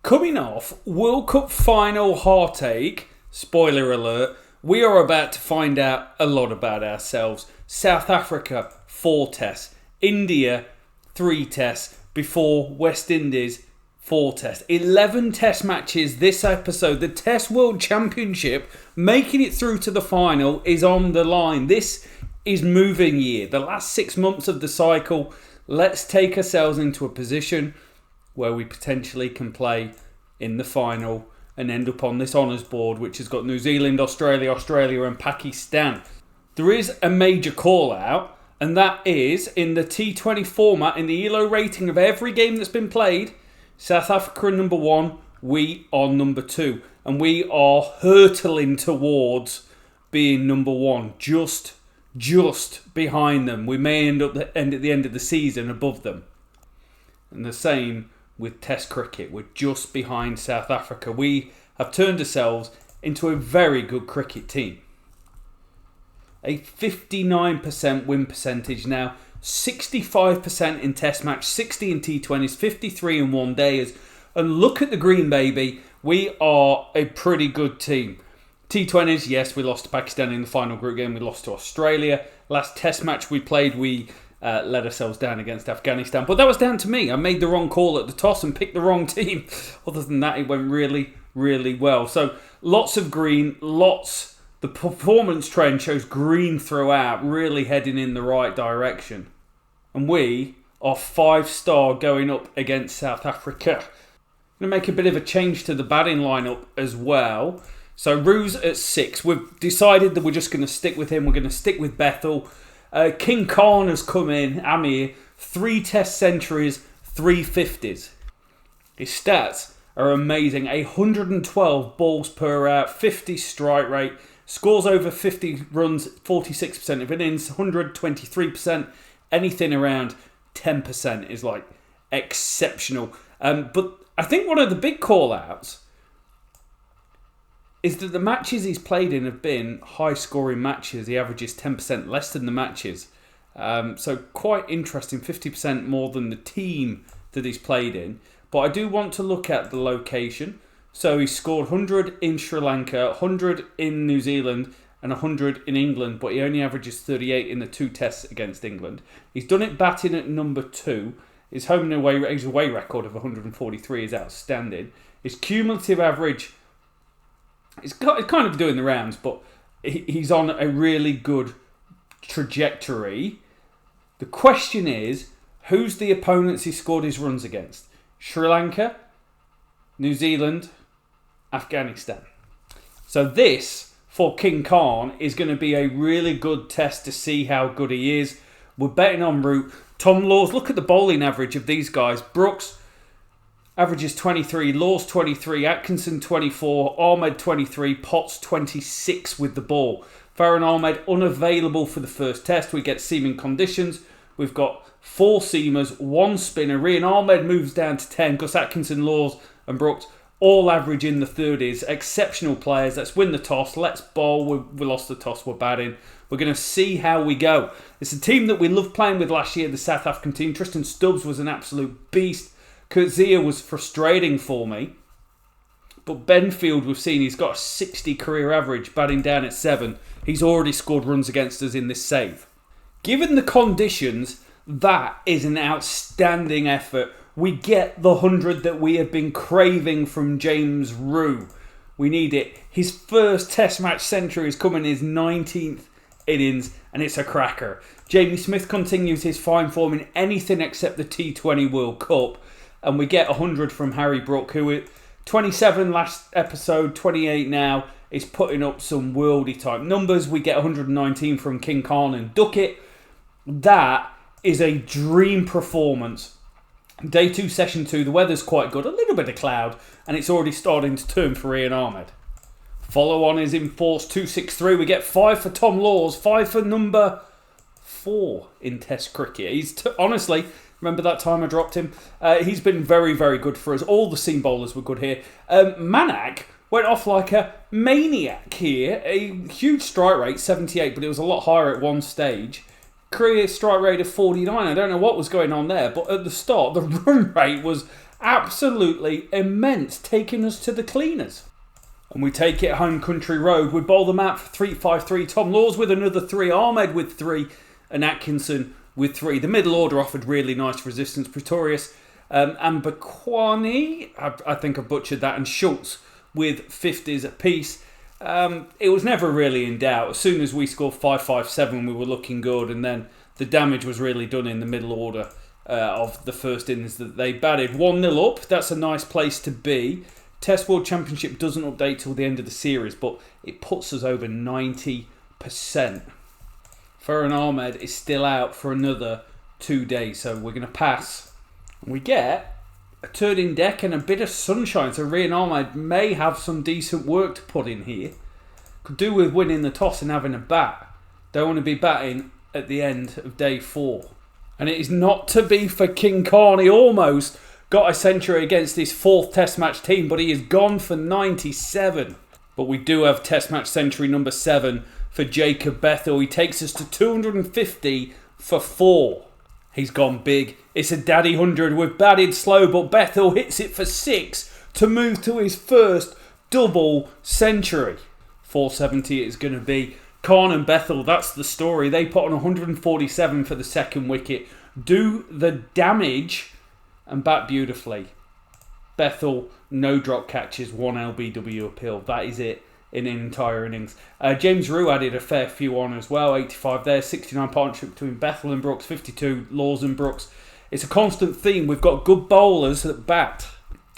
Coming off World Cup final heartache, spoiler alert, we are about to find out a lot about ourselves. South Africa, 4 tests. India, 3 tests. Before West Indies, 4 tests. 11 test matches this episode. The Test World Championship, making it through to the final, is on the line. This is moving year. The last 6 months of the cycle. Let's take ourselves into a position where we potentially can play in the final and end up on this honours board, which has got New Zealand, Australia and Pakistan. There is a major call out, and that is in the T20 format, in the ELO rating of every game that's been played, South Africa are number 1, we are number 2. And we are hurtling towards being number 1, just behind them. We may end at the end of the season above them. And the same with Test cricket. We're just behind South Africa. We have turned ourselves into a very good cricket team. A 59% win percentage now, 65% in Test match, 60 in T20s, 53 in one days. And look at the green, baby. We are a pretty good team. T20s, yes, we lost to Pakistan in the final group game. We lost to Australia. Last Test match we played, we let ourselves down against Afghanistan. But that was down to me. I made the wrong call at the toss and picked the wrong team. Other than that, it went really, really well. So lots of green, the performance trend shows green throughout, really heading in the right direction. And we are 5-star going up against South Africa. I'm going to make a bit of a change to the batting lineup as well. So Roos at 6. We've decided that we're just going to stick with him. We're going to stick with Bethel. King Khan has come in, Amir. 3 test centuries, 3 50s. His stats are amazing. 112 balls per out, 50 strike rate. Scores over 50 runs, 46% of innings, 123%. Anything around 10% is like exceptional. But I think one of the big call-outs is that the matches he's played in have been high-scoring matches. He averages 10% less than the matches. So quite interesting, 50% more than the team that he's played in. But I do want to look at the location. So he scored 100 in Sri Lanka, 100 in New Zealand, and 100 in England, but he only averages 38 in the 2 tests against England. He's done it batting at number 2. His home and away record of 143 is outstanding. His cumulative average is kind of doing the rounds, but he's on a really good trajectory. The question is, who's the opponents he scored his runs against? Sri Lanka, New Zealand, Afghanistan. So this, for King Khan, is going to be a really good test to see how good he is. We're betting on route. Tom Laws, look at the bowling average of these guys. Brooks averages 23, Laws 23, Atkinson 24, Ahmed 23, Potts 26 with the ball. Farhan Ahmed unavailable for the first test. We get seaming conditions. We've got 4 seamers, 1 spinner. Rian Ahmed moves down to 10. Gus Atkinson, Laws and Brooks all average in the 30s. Exceptional players. Let's win the toss. Let's bowl. We lost the toss. We're batting. We're going to see how we go. It's a team that we loved playing with last year, the South African team. Tristan Stubbs was an absolute beast. Kurt Zia was frustrating for me. But Benfield, we've seen, he's got a 60 career average, batting down at 7. He's already scored runs against us in this save. Given the conditions, that is an outstanding effort. We get the 100 that we have been craving from James Roux. We need it. His first Test match century is coming in his 19th innings, and it's a cracker. Jamie Smith continues his fine form in anything except the T20 World Cup. And we get 100 from Harry Brook, who 27 last episode, 28 now, is putting up some worldy type numbers. We get 119 from King Khan and Duckett. That is a dream performance. Day 2, session 2, the weather's quite good. A little bit of cloud, and it's already starting to turn for Rian Ahmed. Follow on is in force 263. We get 5 for Tom Laws, 5 for number 4 in Test cricket. He's honestly, remember that time I dropped him? He's been very, very good for us. All the seam bowlers were good here. Manak went off like a maniac here. A huge strike rate, 78, but it was a lot higher at one stage. Career strike rate of 49. I don't know what was going on there, but at the start, the run rate was Absolutely immense, taking us to the cleaners. And we take it home country road. We bowl them out for 3-5-3. Tom Laws with another 3. Ahmed with 3. And Atkinson with 3. The middle order offered really nice resistance. Pretorius and Bakwani, I think I butchered that, and Schultz with 50s apiece. It was never really in doubt. As soon as we scored 5-5-7, we were looking good. And then the damage was really done in the middle order of the first innings that they batted. 1-0 up. That's a nice place to be. Test World Championship doesn't update till the end of the series, but it puts us over 90%. Farhan Ahmed is still out for another 2 days, so we're going to pass. We get a turn in deck and a bit of sunshine, so Farhan Ahmed may have some decent work to put in here. Could do with winning the toss and having a bat. Don't want to be batting at the end of day 4. And it is not to be for King Khan. He almost got a century against his 4th Test match team, but he is gone for 97. But we do have Test match century number 7 for Jacob Bethel. He takes us to 250 for 4. He's gone big. It's a daddy 100. We've batted slow, but Bethel hits it for 6 to move to his first double century. 470 is going to be. Khan and Bethel, that's the story. They put on 147 for the second wicket. Do the damage and bat beautifully. Bethel, no drop catches, 1 LBW appeal. That is it in an entire innings. James Rue added a fair few on as well. 85 there, 69 partnership between Bethel and Brooks, 52 Laws and Brooks. It's a constant theme. We've got good bowlers that bat.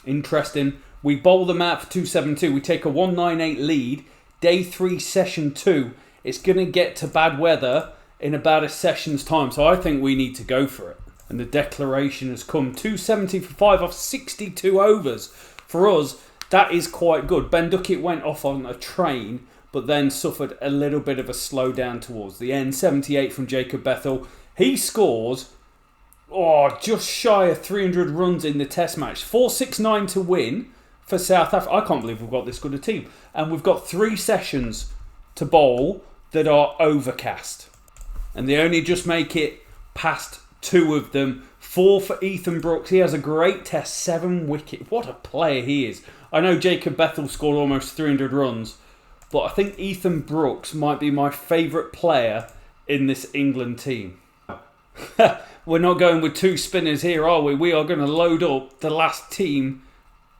Interesting. We bowl them out for 272. We take a 198 lead. Day 3, session 2. It's going to get to bad weather in about a session's time. So I think we need to go for it. And the declaration has come. 270 for 5 off 62 overs. For us, that is quite good. Ben Duckett went off on a train, but then suffered a little bit of a slowdown towards the end. 78 from Jacob Bethel. He scores just shy of 300 runs in the test match. 469 to win for South Africa. I can't believe we've got this good a team. And we've got 3 sessions to bowl that are overcast. And they only just make it past 2 of them. 4 for Ethan Brooks. He has a great test. 7 wicket. What a player he is. I know Jacob Bethel scored almost 300 runs, but I think Ethan Brooks might be my favourite player in this England team. We're not going with 2 spinners here, are we? We are going to load up the last team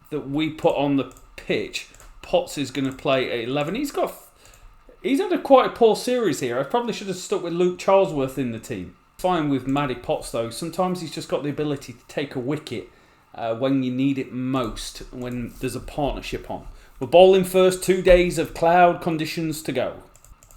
that we put on the pitch. Potts is going to play at 11. He's had a quite a poor series here. I probably should have stuck with Luke Charlesworth in the team. Fine with Matty Potts though. Sometimes he's just got the ability to take a wicket when you need it most, when there's a partnership on. We're bowling first. 2 days of cloud conditions to go.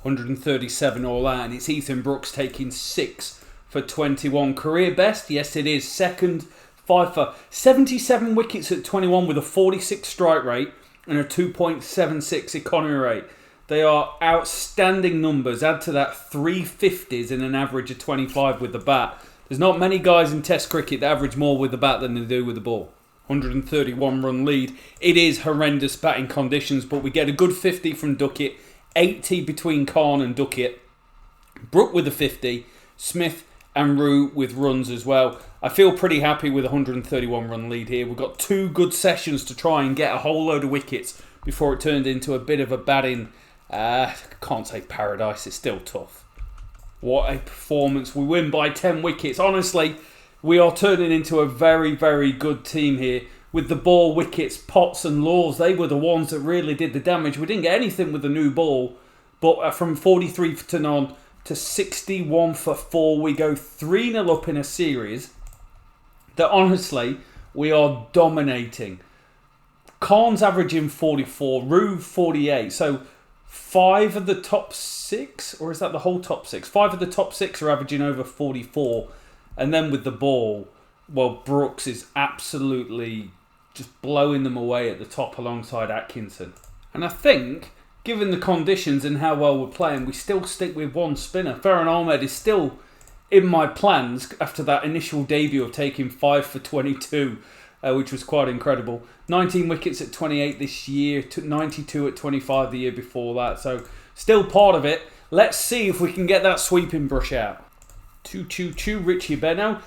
137 all out, and it's Ethan Brooks taking 6 for 21. Career best? Yes, it is. Second, 5 for 77 wickets at 21 with a 46 strike rate and a 2.76 economy rate. They are outstanding numbers. Add to that 350s in an average of 25 with the bat. There's not many guys in Test cricket that average more with the bat than they do with the ball. 131 run lead. It is horrendous batting conditions, but we get a good 50 from Duckett. 80 between Khan and Duckett. Brook with a 50. Smith and Rue with runs as well. I feel pretty happy with a 131 run lead here. We've got 2 good sessions to try and get a whole load of wickets before it turned into a bit of a batting. Can't say paradise, it's still tough. What a performance. We win by 10 wickets. Honestly, we are turning into a very, very good team here. With the ball, wickets, Potts and Laws, they were the ones that really did the damage. We didn't get anything with the new ball, but from 43 to none to 61 for 4, we go 3-0 up in a series that honestly, we are dominating. Khan's averaging 44, Rue 48, so 5 of the top 6, or is that the whole top 6? 5 of the top 6 are averaging over 44. And then with the ball, well, Brooks is absolutely just blowing them away at the top alongside Atkinson. And I think, given the conditions and how well we're playing, we still stick with 1 spinner. Farhan Ahmed is still in my plans after that initial debut of taking 5 for 22, which was quite incredible. 19 wickets at 28 this year, 92 at 25 the year before that. So still part of it. Let's see if we can get that sweeping brush out. Choo choo choo, Richie Benno.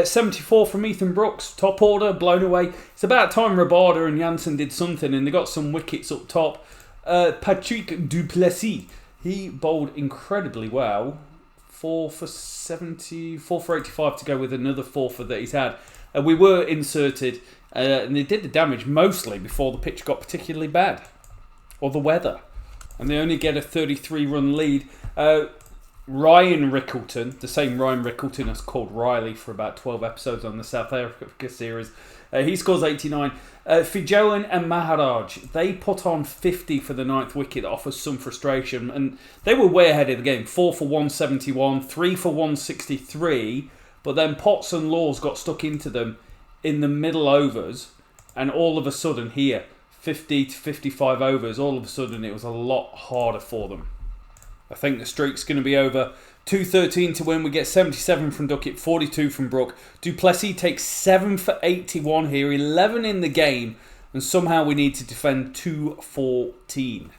74 from Ethan Brooks, top order, blown away. It's about time Rabada and Janssen did something, and they got some wickets up top. Patrick Duplessis, he bowled incredibly well. 4 for 70, 4 for 85 to go with another 4 for that he's had. We were inserted, and they did the damage mostly before the pitch got particularly bad, or the weather. And they only get a 33-run lead. Ryan Rickleton, the same Ryan Rickleton as called Riley for about 12 episodes on the South Africa series, he scores 89. Fijoan and Maharaj, they put on 50 for the 9th wicket. That offers some frustration, and they were way ahead of the game. 4 for 171, 3 for 163, but then Potts and Laws got stuck into them in the middle overs, and all of a sudden here, 50 to 55 overs, all of a sudden it was a lot harder for them. I think the streak's going to be over. 213 to win. We get 77 from Duckett, 42 from Brook. Duplessis takes 7 for 81 here, 11 in the game, and somehow we need to defend 214.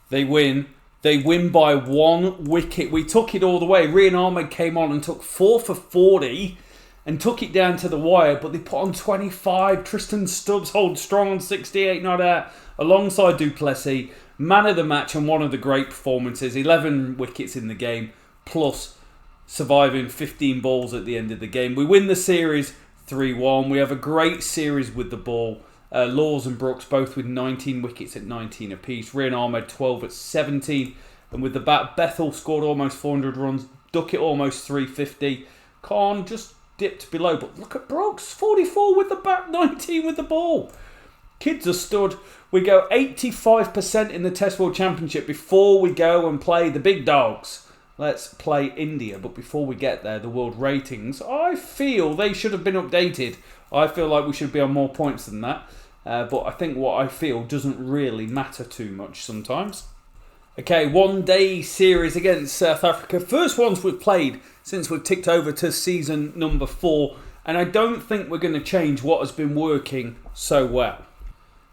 They win. They win by 1 wicket. We took it all the way. Rian Ahmed came on and took 4 for 40 and took it down to the wire, but they put on 25. Tristan Stubbs holds strong on 68 not out alongside Duplessis. Man of the match and one of the great performances. 11 wickets in the game, plus surviving 15 balls at the end of the game. We win the series 3-1. We have a great series with the ball. Laws and Brooks both with 19 wickets at 19 apiece. Rian Ahmed 12 at 17. And with the bat, Bethel scored almost 400 runs. Duckett almost 350. Khan just dipped below. But look at Brooks, 44 with the bat, 19 with the ball. Kids are stood. We go 85% in the Test World Championship before we go and play the big dogs. Let's play India. But before we get there, the world ratings, I feel they should have been updated. I feel like we should be on more points than that. But I think what I feel doesn't really matter too much sometimes. Okay, 1 day series against South Africa. First ones we've played since we've ticked over to season number 4. And I don't think we're going to change what has been working so well.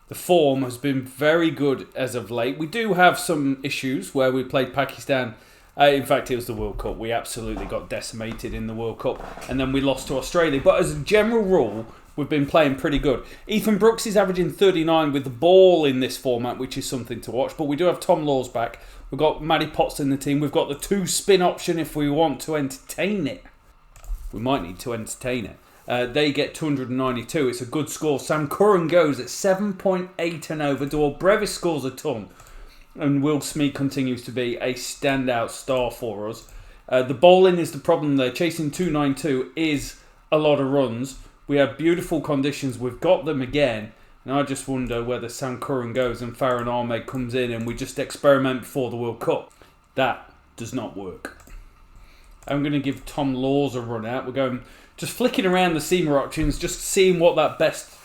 The form has been very good as of late. We do have some issues where we played Pakistan. In fact, it was the World Cup. We absolutely got decimated in the World Cup. And then we lost to Australia. But as a general rule, we've been playing pretty good. Ethan Brooks is averaging 39 with the ball in this format, which is something to watch. But we do have Tom Laws back. We've got Matty Potts in the team. We've got the 2 spin option if we want to entertain it. We might need to entertain it. They get 292. It's a good score. Sam Curran goes at 7.8 and over. Dewar Brevis scores a ton. And Will Smee continues to be a standout star for us. The bowling is the problem there. Chasing 292 is a lot of runs. We have beautiful conditions. We've got them again. And I just wonder whether Sam Curran goes and Farhan Ahmed comes in and we just experiment before the World Cup. That does not work. I'm going to give Tom Laws a run out. We're going just flicking around the seamer options, just seeing what that best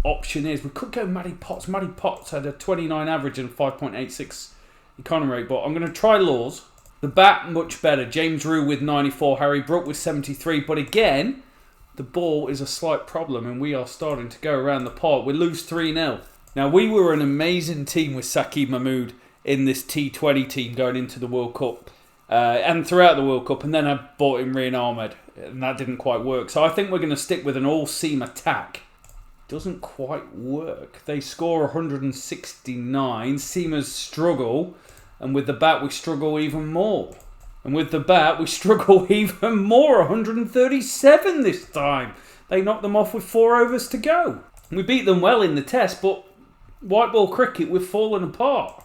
option is. We could go Matty Potts. Matty Potts had a 29 average and 5.86 economy rate, but I'm going to try Laws. The bat, much better. James Rue with 94, Harry Brook with 73, but again, the ball is a slight problem and we are starting to go around the park. We lose 3-0. Now, we were an amazing team with Saqib Mahmood in this T20 team going into the World Cup. And throughout the World Cup, and then I bought in Rian Ahmed, and that didn't quite work. So I think we're going to stick with an all-seam attack. Doesn't quite work. They score 169. Seamers struggle, and with the bat we struggle even more. And with the bat we struggle even more. 137 this time. They knocked them off with 4 overs to go. We beat them well in the test, but white ball cricket, we've fallen apart.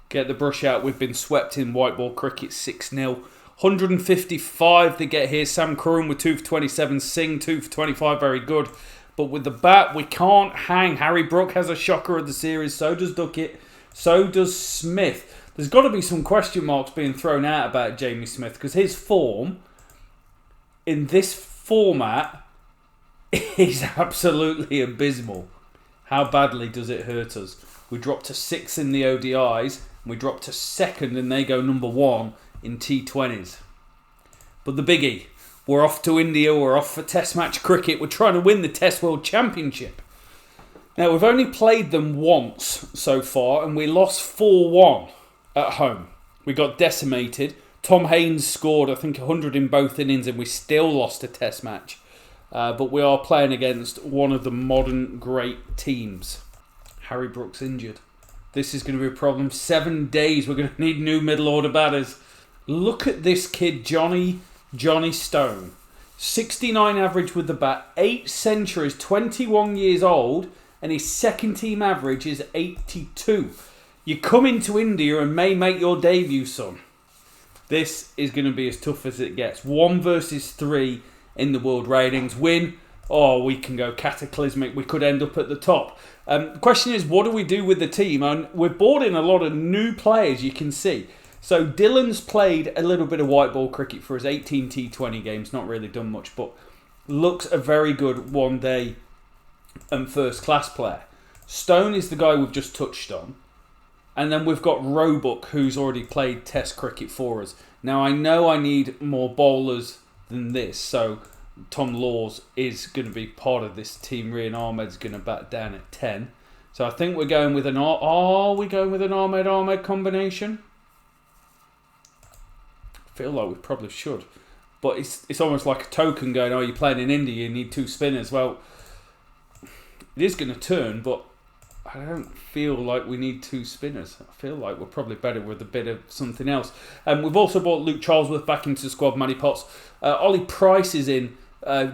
Get the brush out. We've been swept in white ball cricket 6-0. 155 to get here. Sam Curran with 2 for 27. Singh 2 for 25. Very good. But with the bat, we can't hang. Harry Brook has a shocker of the series. So does Duckett. So does Smith. There's got to be some question marks being thrown out about Jamie Smith because his form in this format is absolutely abysmal. How badly does it hurt us? We dropped to 6 in the ODIs. We dropped to 2nd and they go number 1 in T20s. But the biggie, we're off to India, we're off for Test match cricket, we're trying to win the Test World Championship. Now, we've only played them once so far and we lost 4-1 at home. We got decimated. Tom Haynes scored, I think, 100 in both innings and we still lost a Test match. But we are playing against one of the modern great teams. Harry Brook's injured. This is going to be a problem. 7 days. We're going to need new middle order batters. Look at this kid, Johnny Stone. 69 average with the bat, 8 centuries, 21 years old, and his second team average is 82. You come into India and may make your debut, son. This is going to be as tough as it gets. 1 versus 3 in the world ratings. Win, we can go cataclysmic. We could end up at the top. The question is, what do we do with the team? And we're brought in a lot of new players, you can see. So Dylan's played a little bit of white ball cricket for his 18 T20 games. Not really done much, but looks a very good one-day and first-class player. Stone is the guy we've just touched on. And then we've got Roebuck, who's already played Test cricket for us. Now, I know I need more bowlers than this, so Tom Laws is going to be part of this team. Rian Ahmed's going to bat down at 10. So I think we're going with an... Are we going with an Ahmed combination? I feel like we probably should. But it's almost like a token going, you're playing in India, you need 2 spinners. Well, it is going to turn, but I don't feel like we need 2 spinners. I feel like we're probably better with a bit of something else. We've also brought Luke Charlesworth back into the squad, Manny Potts. Ollie Price is in,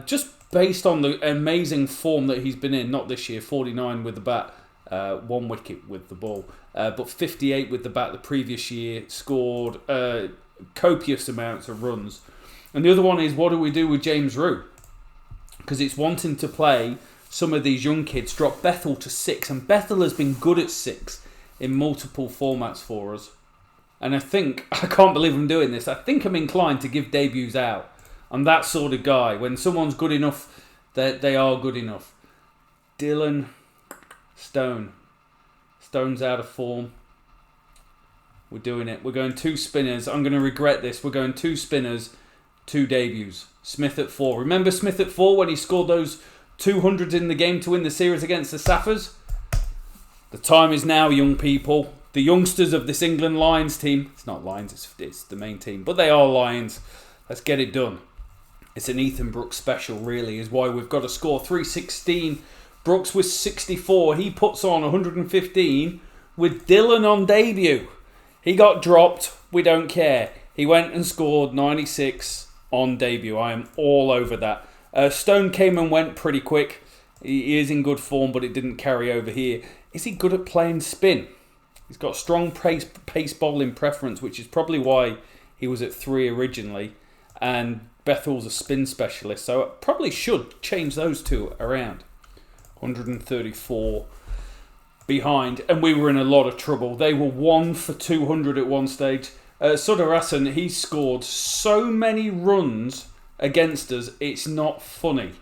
just based on the amazing form that he's been in, not this year, 49 with the bat, 1 wicket with the ball, but 58 with the bat the previous year, scored copious amounts of runs. And the other one is, what do we do with James Rue? Because it's wanting to play some of these young kids. Drop Bethel to 6, and Bethel has been good at 6 in multiple formats for us. And I can't believe I'm doing this, I think I'm inclined to give debuts out. I'm that sort of guy. When someone's good enough, they are good enough. Dylan Stone. Stone's out of form. We're doing it. We're going 2 spinners. I'm going to regret this. We're going 2 spinners, 2 debuts. Smith at 4. Remember Smith at 4 when he scored those 200s in the game to win the series against the Saffers? The time is now, young people. The youngsters of this England Lions team. It's not Lions, it's the main team. But they are Lions. Let's get it done. It's an Ethan Brooks special, really, is why we've got to score 316. Brooks was 64. He puts on 115 with Dylan on debut. He got dropped. We don't care. He went and scored 96 on debut. I am all over that. Stone came and went pretty quick. He is in good form, but it didn't carry over here. Is he good at playing spin? He's got strong pace bowling preference, which is probably why he was at 3 originally. And Bethel's a spin specialist, so I probably should change those 2 around. 134 behind, and we were in a lot of trouble. They were 1 for 200 at one stage. Sudarasan, he scored so many runs against us, it's not funny.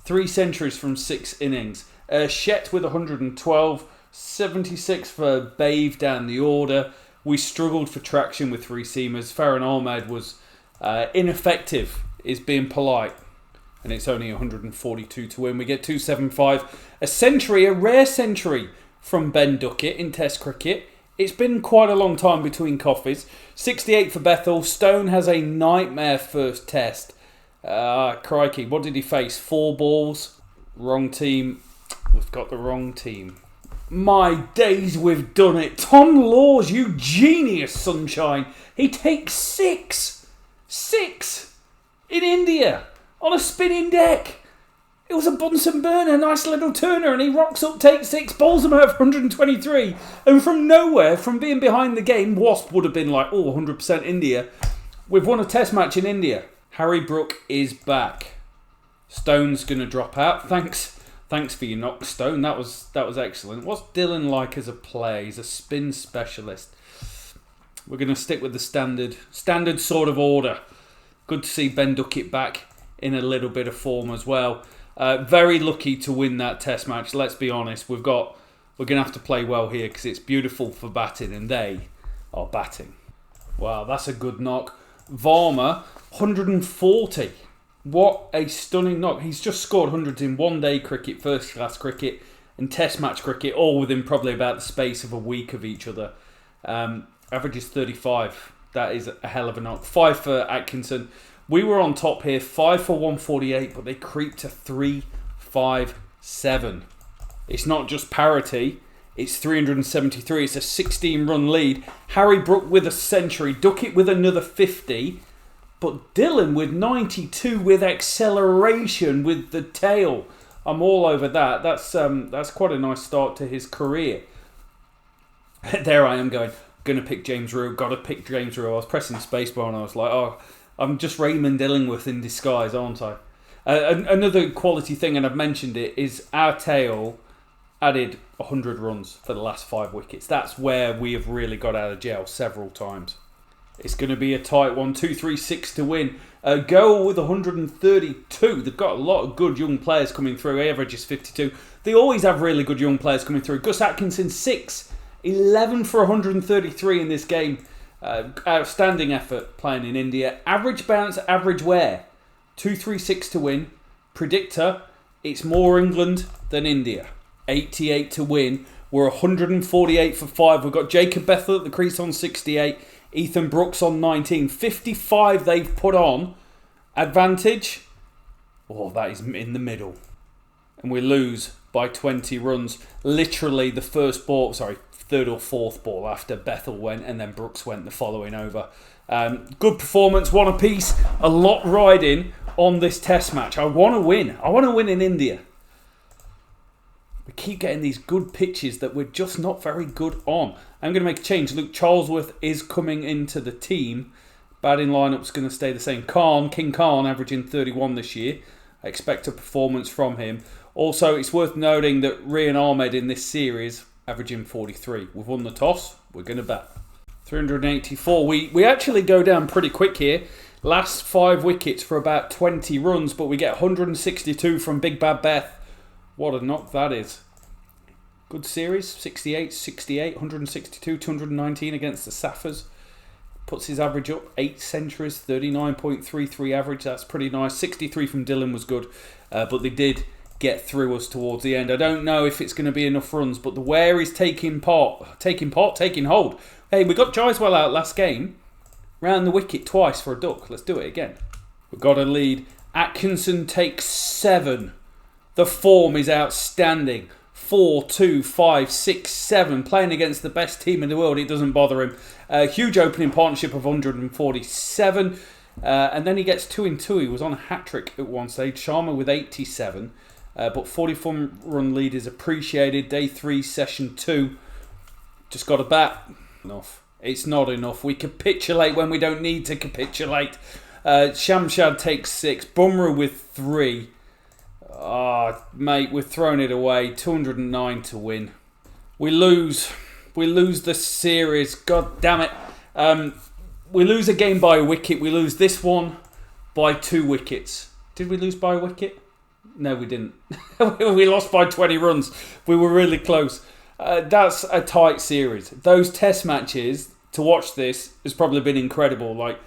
3 centuries from 6 innings. Shet with 112, 76 for Bave down the order. We struggled for traction with 3 seamers. Farhan Ahmed was ineffective, is being polite. And it's only 142 to win. We get 275. A century, a rare century from Ben Duckett in Test cricket. It's been quite a long time between coffees. 68 for Bethel. Stone has a nightmare first Test. Crikey, what did he face? 4 balls. Wrong team. We've got the wrong team. My days, we've done it. Tom Laws, you genius, sunshine. He takes 6. 6 in India on a spinning deck. It was a Bunsen burner, nice little turner, and he rocks up, takes 6, bowls him out for 123. And from nowhere, from being behind the game, Wasp would have been like, 100% India. We've won a Test match in India. Harry Brook is back. Stone's going to drop out. Thanks for your knock, Stone. That was excellent. What's Dylan like as a player? He's a spin specialist. We're going to stick with the standard sort of order. Good to see Ben Duckett back in a little bit of form as well. Very lucky to win that Test match. Let's be honest. We're going to have to play well here because it's beautiful for batting, and they are batting. Wow, that's a good knock. Varma, 140. What a stunning knock. He's just scored hundreds in one-day cricket, first-class cricket, and Test match cricket, all within probably about the space of a week of each other. Average is 35. That is a hell of a knock. 5 for Atkinson. We were on top here, 5 for 148, but they creeped to 357. It's not just parity, it's 373. It's a 16-run lead. Harry Brook with a century, Duckett with another 50, but Dylan with 92 with acceleration with the tail. I'm all over that. That's quite a nice start to his career. There I am going to pick James Rew. Got to pick James Rew. I was pressing spacebar and I was like, oh, I'm just Raymond Illingworth in disguise, aren't I? Another quality thing, and I've mentioned it, is our tail added 100 runs for the last 5 wickets. That's where we have really got out of jail several times. It's going to be a tight one. 2-3-6 to win. Goal with 132. They've got a lot of good young players coming through. Average is 52. They always have really good young players coming through. Gus Atkinson, 6. 11 for 133 in this game. Outstanding effort playing in India. Average bounce, average wear. 2-3-6 to win. Predictor, it's more England than India. 88 to win. We're 148 for 5. We've got Jacob Bethel at the crease on 68. Ethan Brooks on 19. 55 they've put on. Advantage? Oh, that is in the middle. And we lose by 20 runs. Literally the third or fourth ball after Bethel went and then Brooks went the following over. Good performance, one apiece. A lot riding on this test match. I want to win. I want to win in India. We keep getting these good pitches that we're just not very good on. I'm going to make a change. Luke Charlesworth is coming into the team. Batting lineup's going to stay the same. King Khan averaging 31 this year. I expect a performance from him. Also, it's worth noting that Rian Ahmed in this series averaging 43. We've won the toss. We're going to bat. 384. We actually go down pretty quick here. Last 5 wickets for about 20 runs, but we get 162 from Big Bad Beth. What a knock that is. Good series. 68, 68, 162, 219 against the Saffers. Puts his average up. 8 centuries, 39.33 average. That's pretty nice. 63 from Dylan was good, but they did get through us towards the end. I don't know if it's going to be enough runs, but the wear is taking hold. Hey, we got Jaiswal out last game. Round the wicket twice for a duck. Let's do it again. We've got a lead. Atkinson takes 7. The form is outstanding. 4, 2, 5, 6, 7. Playing against the best team in the world, it doesn't bother him. Huge opening partnership of 147. And then he gets 2 in 2. He was on a hat-trick at one stage. Sharma with 87. But 44-run lead is appreciated. Day 3, session 2. Just got to bat. Enough. It's not enough. We capitulate when we don't need to capitulate. Shamshad takes 6. Bumrah with 3. Mate, we're throwing it away. 209 to win. We lose. We lose the series. God damn it. We lose a game by a wicket. We lose this one by 2 wickets. Did we lose by a wicket? No, we didn't. We lost by 20 runs. We were really close. That's a tight series. Those test matches, to watch this, has probably been incredible. Like,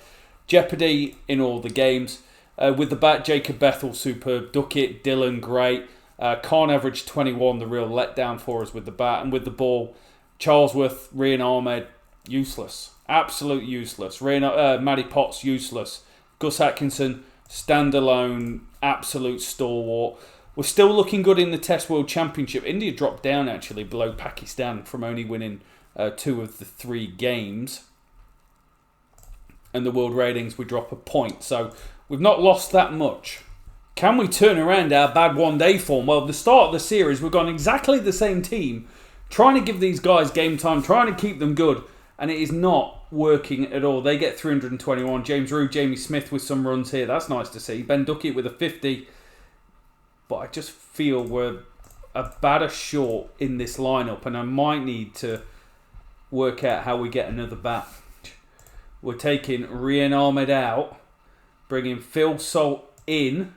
jeopardy in all the games. With the bat, Jacob Bethel, superb. Duckett, Dylan, great. Khan averaged 21, the real letdown for us with the bat. And with the ball, Charlesworth, Rian Ahmed, useless. Absolute useless. Matty Potts, useless. Gus Atkinson, standalone, absolute stalwart. We're still looking good in the Test World Championship. India dropped down, actually, below Pakistan from only winning 2 of the 3 games. And the world ratings, we drop a point. So we've not lost that much. Can we turn around our bad one-day form? Well, at the start of the series, we've got exactly the same team, trying to give these guys game time, trying to keep them good, and it is not working at all. They get 321. James Rew, Jamie Smith with some runs here. That's nice to see. Ben Duckett with a 50. But I just feel we're a batter short in this lineup, and I might need to work out how we get another bat. We're taking Rian Ahmed out, bringing Phil Salt in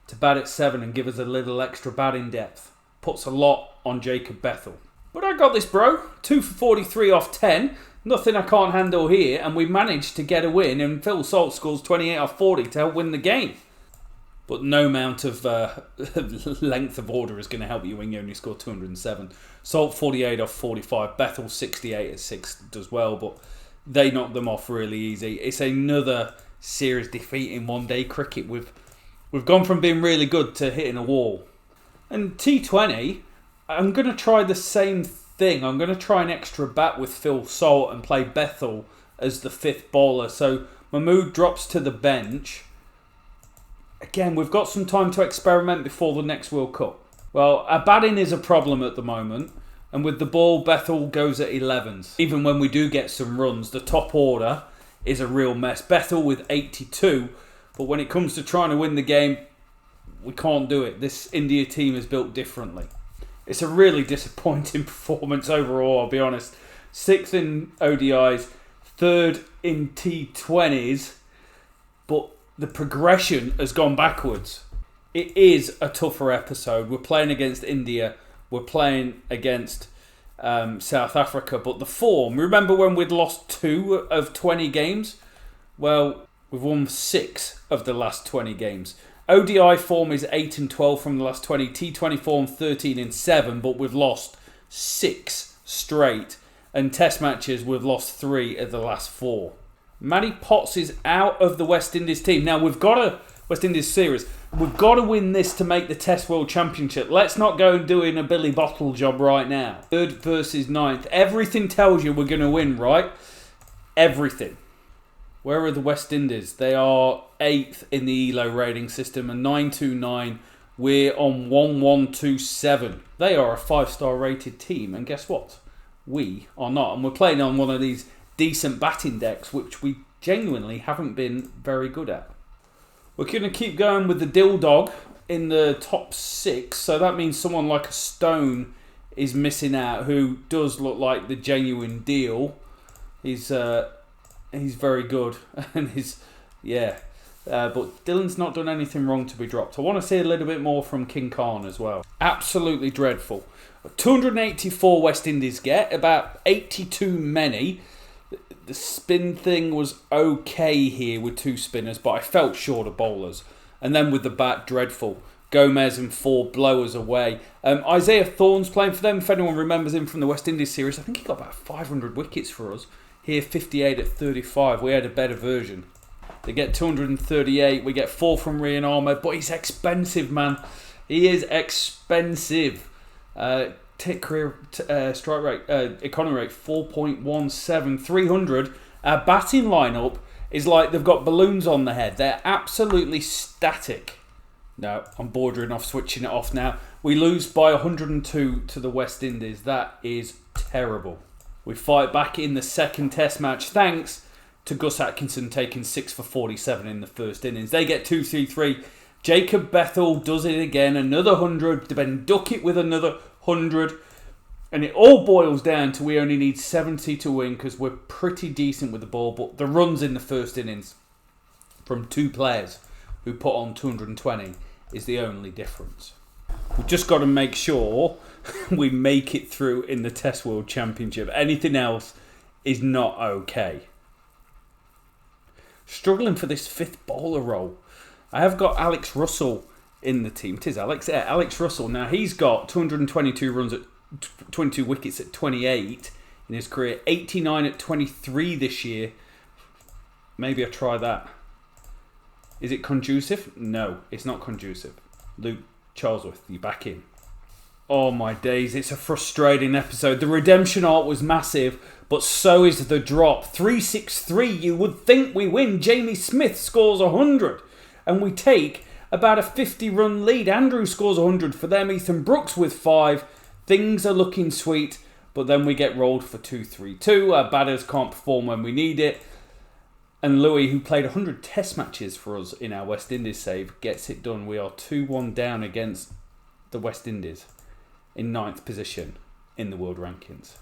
to bat at 7 and give us a little extra batting depth. Puts a lot on Jacob Bethel. But I got this, bro. 2 for 43 off 10. Nothing I can't handle here, and we managed to get a win, and Phil Salt scores 28 off 40 to help win the game. But no amount of length of order is going to help you when you only score 207. Salt 48 off 45. Bethel 68 at 6 does well, but they knocked them off really easy. It's another series defeat in one-day cricket. We've gone from being really good to hitting a wall. And T20, I'm going to try the same thing. I'm going to try an extra bat with Phil Salt and play Bethel as the 5th bowler. So Mahmood drops to the bench. Again, we've got some time to experiment before the next World Cup. Well, our batting is a problem at the moment. And with the ball, Bethel goes at 11s. Even when we do get some runs, the top order is a real mess. Bethel with 82. But when it comes to trying to win the game, we can't do it. This India team is built differently. It's a really disappointing performance overall, I'll be honest. 6th in ODIs, 3rd in T20s, but the progression has gone backwards. It is a tougher episode. We're playing against India, we're playing against South Africa, but the form, remember when we'd lost 2 of 20 games? Well, we've won 6 of the last 20 games. ODI form is 8 and 12 from the last 20. T20 form 13 and 7, but we've lost 6 straight. And Test matches, we've lost 3 of the last 4. Matty Potts is out of the West Indies team. Now, we've got a West Indies series. We've got to win this to make the Test World Championship. Let's not go and doing a Billy Bottle job right now. 3rd versus 9th. Everything tells you we're going to win, right? Everything. Where are the West Indies? They are 8th in the ELO rating system and 929. We're on 1127. They are a 5-star rated team, and guess what? We are not. And we're playing on one of these decent batting decks, which we genuinely haven't been very good at. We're going to keep going with the Dill Dog in the top 6. So that means someone like a Stone is missing out, who does look like the genuine deal. He's very good, and but Dylan's not done anything wrong to be dropped. I want to see a little bit more from King Khan as well. Absolutely dreadful. 284 West Indies get, about 82 many. The spin thing was okay here with 2 spinners, but I felt short of bowlers. And then with the bat, dreadful. Gomez and 4 blowers away. Isaiah Thorne's playing for them. If anyone remembers him from the West Indies series, I think he got about 500 wickets for us. Here, 58 at 35. We had a better version. They get 238. We get 4 from Rian Ahmed. But he's expensive, man. He is expensive. Career strike rate, economy rate, 4.17. 300. Our batting lineup is like they've got balloons on the head. They're absolutely static. No, I'm bordering off switching it off now. We lose by 102 to the West Indies. That is terrible. We fight back in the second Test match thanks to Gus Atkinson taking 6 for 47 in the first innings. They get 2-3-3. Jacob Bethel does it again, another 100. Ben Duckett with another 100. And it all boils down to we only need 70 to win because we're pretty decent with the ball. But the runs in the first innings from 2 players who put on 220 is the only difference. We've just got to make sure we make it through in the Test World Championship. Anything else is not okay. Struggling for this 5th bowler role. I have got Alex Russell in the team. It is Alex. Yeah, Alex Russell. Now he's got 222 runs at 22 wickets at 28 in his career. 89 at 23 this year. Maybe I'll try that. Is it conducive? No, it's not conducive. Luke Charlesworth, you back in. Oh my days, it's a frustrating episode. The redemption arc was massive, but so is the drop. 3-6-3, you would think we win. Jamie Smith scores 100, and we take about a 50-run lead. Andrew scores 100 for them. Ethan Brooks with 5. Things are looking sweet, but then we get rolled for 2-3-2. Our batters can't perform when we need it. And Louis, who played 100 Test matches for us in our West Indies save, gets it done. We are 2-1 down against the West Indies in 9th position in the world rankings.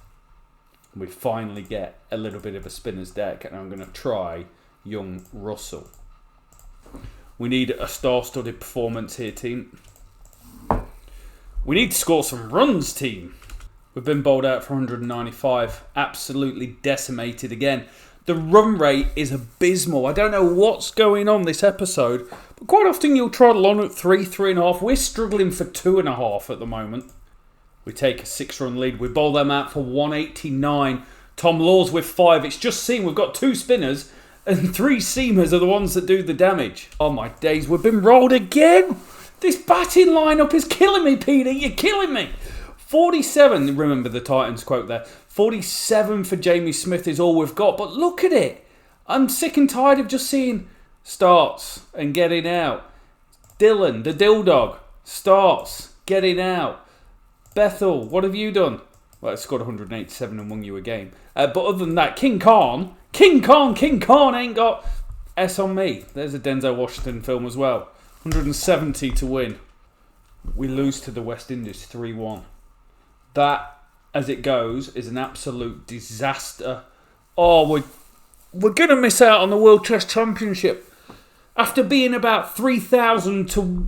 We finally get a little bit of a spinner's deck, and I'm going to try young Russell. We need a star-studded performance here, team. We need to score some runs, team. We've been bowled out for 195. Absolutely decimated again. The run rate is abysmal. I don't know what's going on this episode, but quite often you'll trot along at 3, 3.5. We're struggling for 2.5 at the moment. We take a 6-run lead. We bowl them out for 189. Tom Laws with 5. It's just seen we've got 2 spinners and 3 seamers are the ones that do the damage. Oh my days, we've been rolled again. This batting lineup is killing me, Peter. You're killing me. 47, remember the Titans quote there. 47 for Jamie Smith is all we've got. But look at it. I'm sick and tired of just seeing starts and getting out. Dylan, the Dill Dog, starts, getting out. Bethel, what have you done? Well, I scored 187 and won you a game. But other than that, King Khan ain't got S on me. There's a Denzel Washington film as well. 170 to win. We lose to the West Indies 3-1. That, as it goes, is an absolute disaster. Oh, we're going to miss out on the World Test Championship. After being about 3,000 to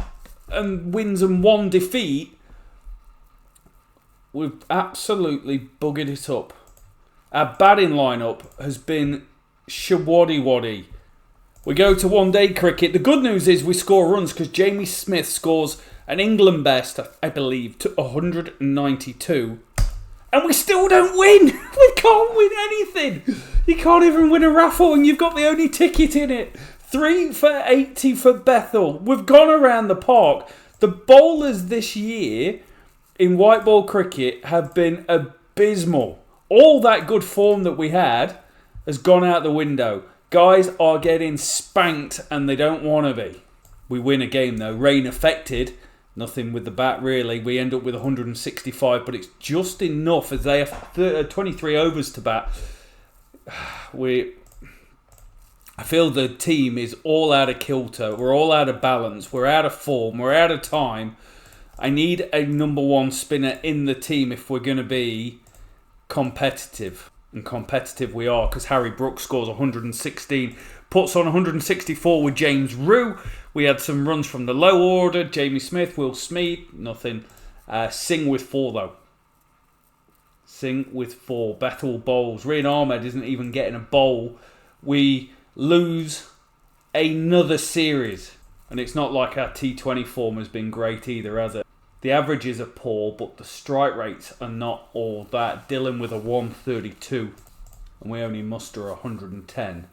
wins and 1 defeat, we've absolutely buggered it up. Our batting lineup has been shawaddy-waddy. We go to one-day cricket. The good news is we score runs because Jamie Smith scores an England best, I believe, to 192. And we still don't win. We can't win anything. You can't even win a raffle and you've got the only ticket in it. 3 for 80 for Bethel. We've gone around the park. The bowlers this year in white ball cricket have been abysmal. All that good form that we had has gone out the window. Guys are getting spanked and they don't want to be. We win a game though. Rain affected. Nothing with the bat really. We end up with 165, but it's just enough as they have 23 overs to bat. I feel the team is all out of kilter. We're all out of balance. We're out of form. We're out of time. I need a number 1 spinner in the team if we're going to be competitive. And competitive we are because Harry Brooks scores 116. Puts on 164 with James Rue. We had some runs from the low order. Jamie Smith, Will Smead, nothing. Singh with 4 though. Singh with 4. Bethel bowls. Rian Ahmed isn't even getting a bowl. We lose another series. And it's not like our T20 form has been great either, has it? The averages are poor, but the strike rates are not all that. Dylan with a 132. And we only muster 110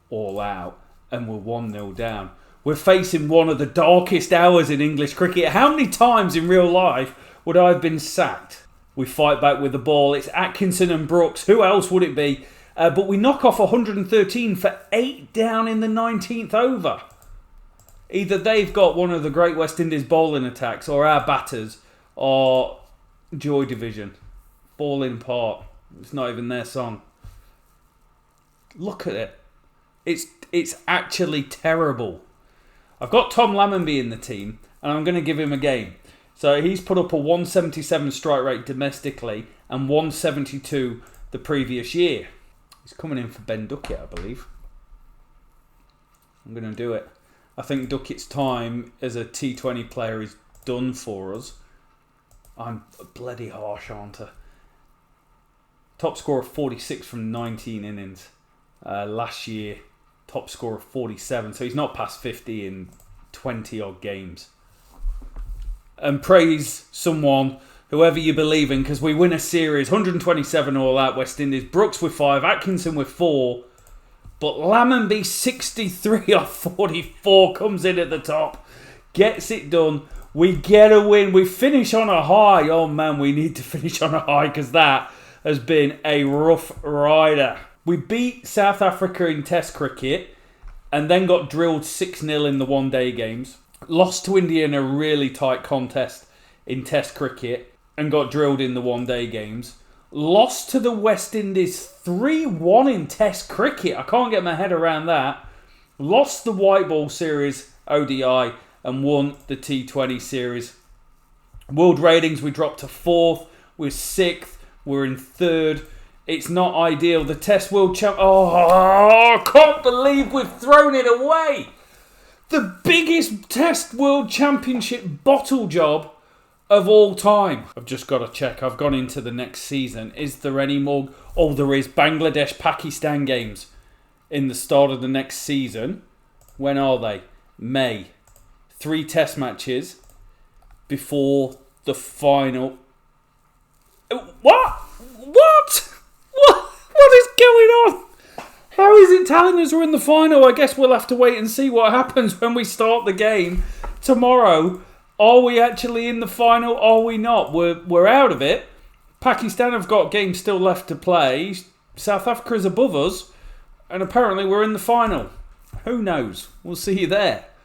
all out. And we're 1-0 down. We're facing one of the darkest hours in English cricket. How many times in real life would I have been sacked? We fight back with the ball. It's Atkinson and Brooks. Who else would it be? But we knock off 113 for 8 down in the 19th over. Either they've got one of the Great West Indies bowling attacks or our batters are Joy Division. Falling apart. It's not even their song. Look at it. It's actually terrible. I've got Tom Lammonby in the team and I'm going to give him a game. So he's put up a 177 strike rate domestically and 172 the previous year. He's coming in for Ben Duckett, I believe. I'm going to do it. I think Duckett's time as a T20 player is done for us. I'm bloody harsh, aren't I? Top score of 46 from 19 innings. Last year, top score of 47. So he's not past 50 in 20 odd games. And praise someone, whoever you believe in, because we win a series. 127 all out West Indies. Brooks with 5, Atkinson with 4. But Lammonby 63 off 44 comes in at the top. Gets it done. We get a win. We finish on a high. Oh man, we need to finish on a high because that has been a rough rider. We beat South Africa in Test cricket and then got drilled 6-0 in the one-day games. Lost to India in a really tight contest in Test cricket and got drilled in the one-day games. Lost to the West Indies 3-1 in Test cricket. I can't get my head around that. Lost the white ball series ODI and won the T20 series. World ratings, we dropped to 4th. We're 6th. We're in 3rd. It's not ideal. The Test World Champ... Oh, I can't believe we've thrown it away. The biggest Test World Championship bottle job of all time. I've just got to check. I've gone into the next season. Is there any more? Oh, there is. Bangladesh-Pakistan games in the start of the next season. When are they? May. 3 test matches before the final. What? What? What is going on? How is it isn't telling us we're in the final. I guess we'll have to wait and see what happens when we start the game tomorrow. Are we actually in the final? Are we not? We're out of it. Pakistan have got games still left to play. South Africa is above us. And apparently we're in the final. Who knows? We'll see you there.